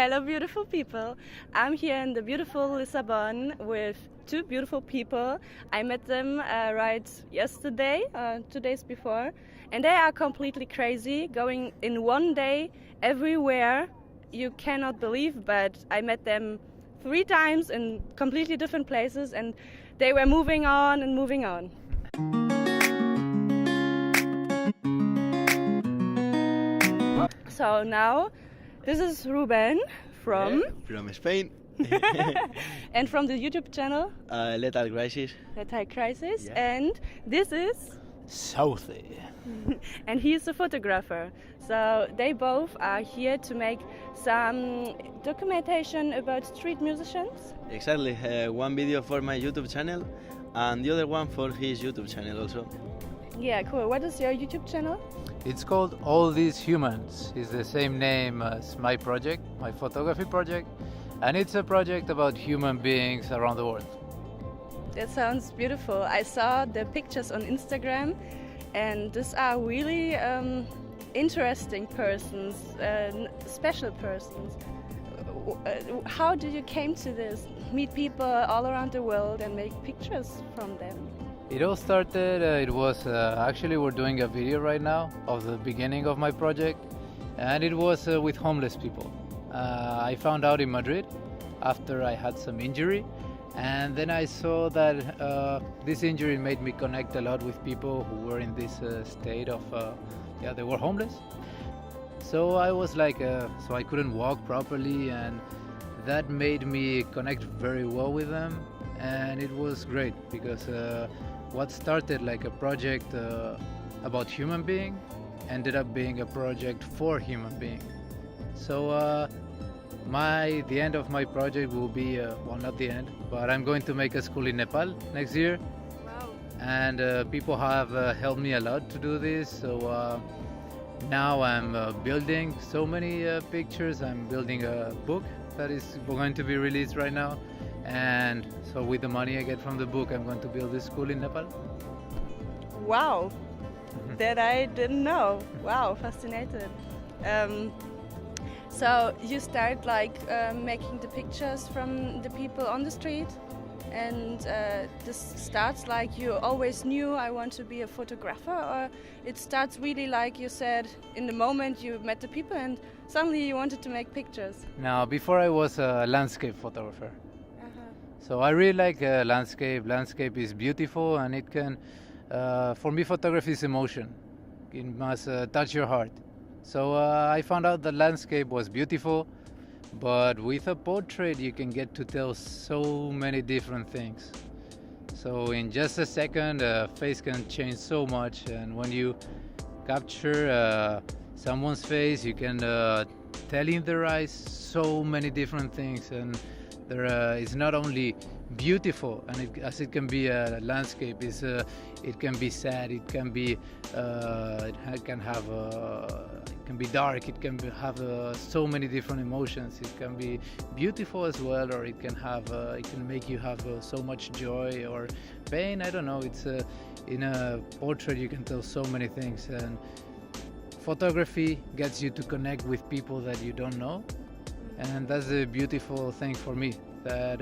Hello, beautiful people. I'm here in the beautiful Lisbon with two beautiful people. I met them right yesterday, 2 days before, and they are completely crazy, going in one day everywhere. You cannot believe, but I met them 3 times in completely different places, and they were moving on and moving on. So now, this is Ruben from Spain. and from the YouTube channel Lethal Crysis. Crysis, Yeah. and this is Southie. and he's a photographer. So they both are here to make some documentation about street musicians. Exactly. One video for my YouTube channel and the other one for his YouTube channel also. Yeah, cool. What is your YouTube channel? It's called All These Humans. It's the same name as my project, my photography project, and it's a project about human beings around the world. That sounds beautiful. I saw the pictures on Instagram, and these are really interesting persons, special persons. How did you came to this? Meet people all around the world and make pictures from them? It all started, actually we're doing a video right now of the beginning of my project, and it was with homeless people. I found out in Madrid after I had some injury, and then I saw that this injury made me connect a lot with people who were in this state of, they were homeless. So I was like, so I couldn't walk properly, and that made me connect very well with them, and it was great because what started like a project about human being ended up being a project for human being. So the end of my project will be, well, not the end, but I'm going to make a school in Nepal next year. Wow. And people have helped me a lot to do this. So now I'm building so many pictures. I'm building a book that is going to be released right now. And so with the money I get from the book, I'm going to build this school in Nepal. Wow, that I didn't know. Wow, fascinated. So you start like making the pictures from the people on the street, and this starts like you always knew I want to be a photographer, or it starts really like you said in the moment you met the people and suddenly you wanted to make pictures? Now, before I was a landscape photographer. So I really like landscape. Landscape is beautiful, and it can, for me, photography is emotion. It must touch your heart. So I found out that landscape was beautiful, but with a portrait you can get to tell so many different things. So in just a second, a face can change so much, and when you capture someone's face, you can tell in their eyes so many different things, and it's not only beautiful, and as it can be a landscape, it can be sad, it can be dark, it can have so many different emotions. It can be beautiful as well, or it can make you have so much joy or pain. I don't know. It's in a portrait you can tell so many things, and photography gets you to connect with people that you don't know. And that's a beautiful thing for me, that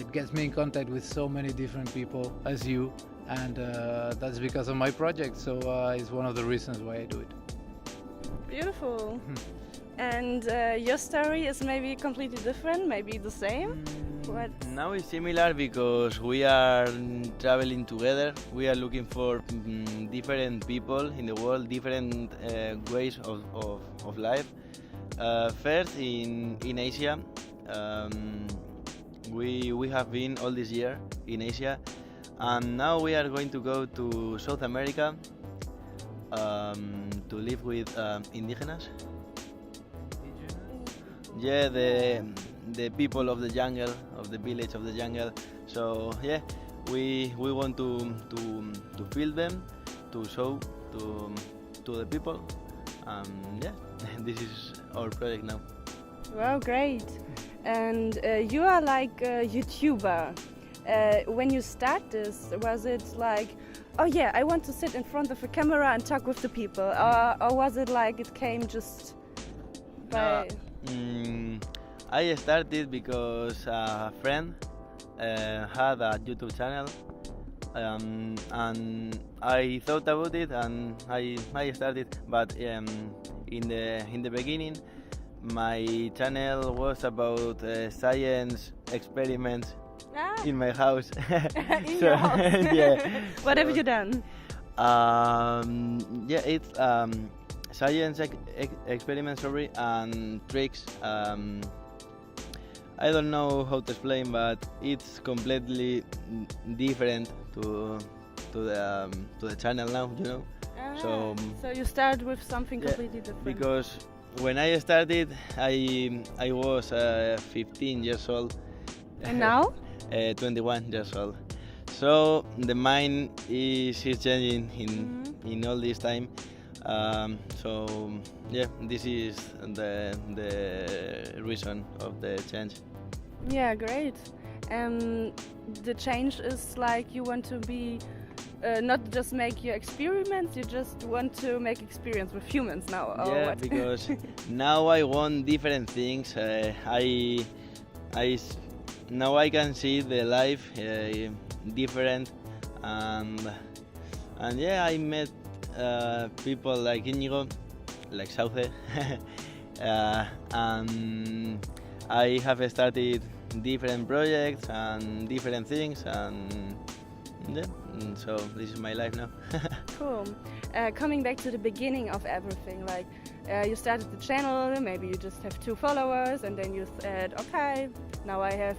it gets me in contact with so many different people as you, and that's because of my project. So it's one of the reasons why I do it. Beautiful. And your story is maybe completely different, maybe the same? What? Now it's similar because we are traveling together. We are looking for different people in the world, different ways of life. First in Asia, we have been all this year in Asia, and now we are going to go to South America to live with indigenous. Yeah, the people of the jungle, of the village of the jungle. So yeah, we want to feel them, to show to the people. Yeah, this is our project now. Wow, great. And you are like a YouTuber. When you start this, was it like, oh yeah, I want to sit in front of a camera and talk with the people, or was it like it came just by? I started because a friend had a YouTube channel, and I thought about it, and I started. But in the beginning, my channel was about science experiments in my house. In your house. Yeah. What have you done? Yeah, it's science experiments, sorry, and tricks. I don't know how to explain, but it's completely different to the channel now, you know. So you start with something Yeah, completely different. because when I started, I was 15 years old. And now? 21 years old. So the mind is changing in all this time. So yeah, this is the reason of the change. Yeah, great. The change is like you want to be not just make your experiments, you just want to make experience with humans now. Or Yeah, what? because now I want different things. Now I can see the life different, and yeah, I met people like Inigo, like Sauce, and I have started different projects and different things, and yeah, so this is my life now. Cool. Coming back to the beginning of everything, like you started the channel, maybe you just have 2 followers, and then you said, okay, now I have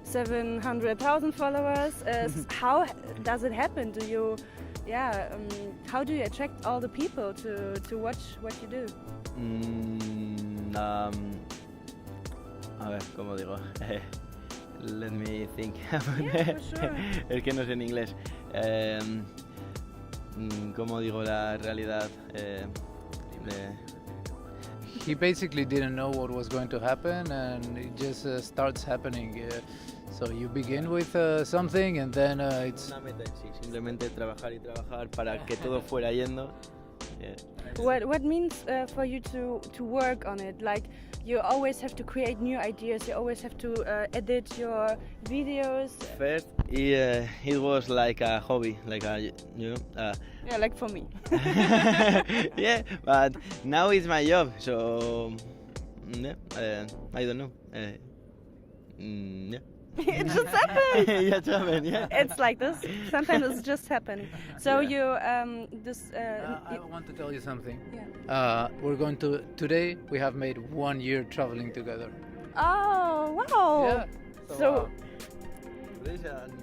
700,000 followers. How does it happen? Do you, how do you attract all the people to watch what you do? A ver, ¿cómo digo? Let me think. Yeah, for sure. Es que no sé en inglés. ¿Cómo digo la realidad? He basically didn't know what was going to happen, and it just starts happening. So you begin with something, and then it's. Una meta en sí, simplemente trabajar y trabajar para que todo fuera yendo. Yeah. What means for you to work on it? Like you always have to create new ideas. You always have to edit your videos. First, it was like a hobby, like a, you know. Yeah, like for me. Yeah, but now it's my job, so yeah, I don't know. Yeah. It just happened. Yeah, it's happened, yeah. It's like this. Sometimes it's just happening. So you I want to tell you something. Yeah. We're going to today. We have made 1 year traveling together. Oh wow! Yeah. So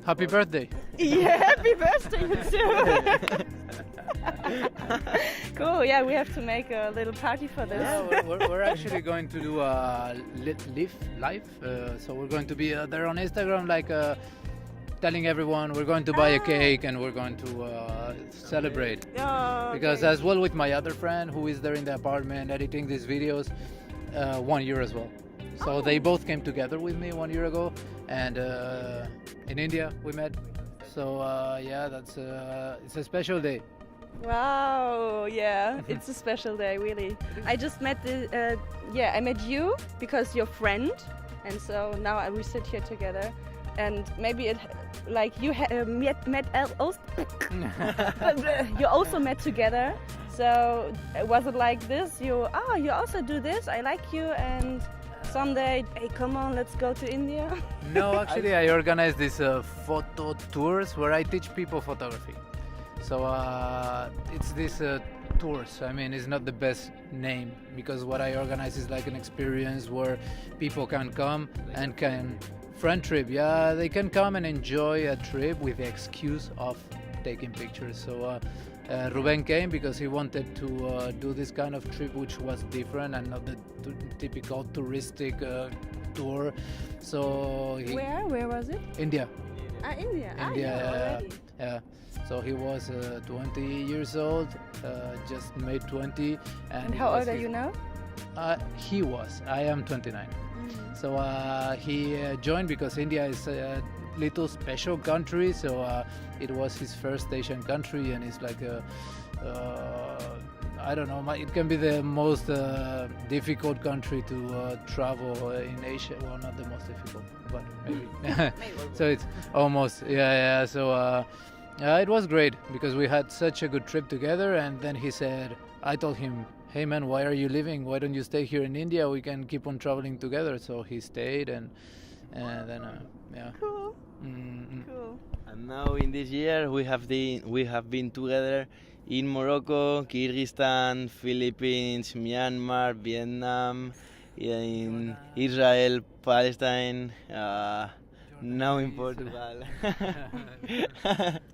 Happy birthday! yeah, happy birthday you too. Cool. Yeah, we have to make a little party for this. Yeah, we're actually going to do a live. So we're going to be there on Instagram, like telling everyone we're going to buy a cake and we're going to celebrate. Oh, Because okay. as well with my other friend who is there in the apartment editing these videos, 1 year as well. So they both came together with me 1 year ago, and in India we met. So yeah, that's it's a special day. Wow, yeah, it's a special day, really. I just met I met you because you're friend, and so now we sit here together, and maybe it, like you met also, you also met together. So was it like this? You also do this? I like you, and someday, hey, come on, let's go to India. No, actually, I organize these photo tours where I teach people photography. So it's these tours. I mean, it's not the best name because what I organize is like an experience where people can come and can friend trip. Yeah, they can come and enjoy a trip with the excuse of taking pictures. So Ruben came because he wanted to do this kind of trip which was different and not the typical touristic tour. So Where was it? India. India. India, already. yeah. So he was 20 years old, just made 20. And how old are you now? He was. I am 29. So he joined because India is a little special country. So it was his first Asian country, and it's like I don't know, it can be the most difficult country to travel in Asia. Well, not the most difficult, but maybe. So it's almost, yeah. So it was great because we had such a good trip together. And then I told him, hey man, why are you leaving? Why don't you stay here in India? We can keep on traveling together. So he stayed, and then yeah. Cool. Mm-hmm. Cool. And now in this year we have been together in Morocco, Kyrgyzstan, Philippines, Myanmar, Vietnam, in Israel, Palestine, now in Portugal.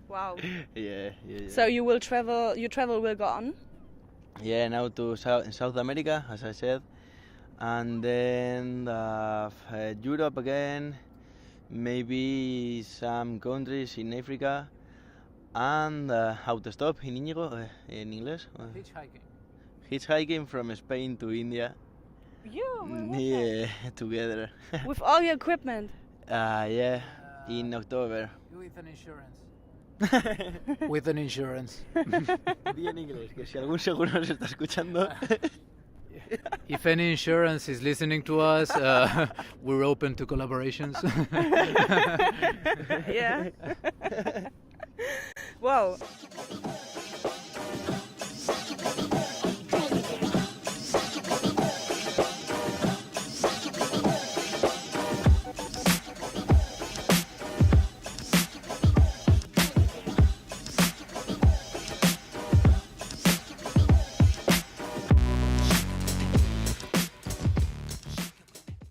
Wow. Yeah. So your travel will go on? Yeah, now to South America, as I said, and then Europe again, maybe some countries in Africa, and autostop in Íñigo, in English. Hitchhiking from Spain to India. Yeah, together. With all your equipment? Yeah, in October. With an insurance. With an insurance. Di en inglés, que si algún seguro nos está escuchando. If any insurance is listening to us, we're open to collaborations. Yeah. Wow.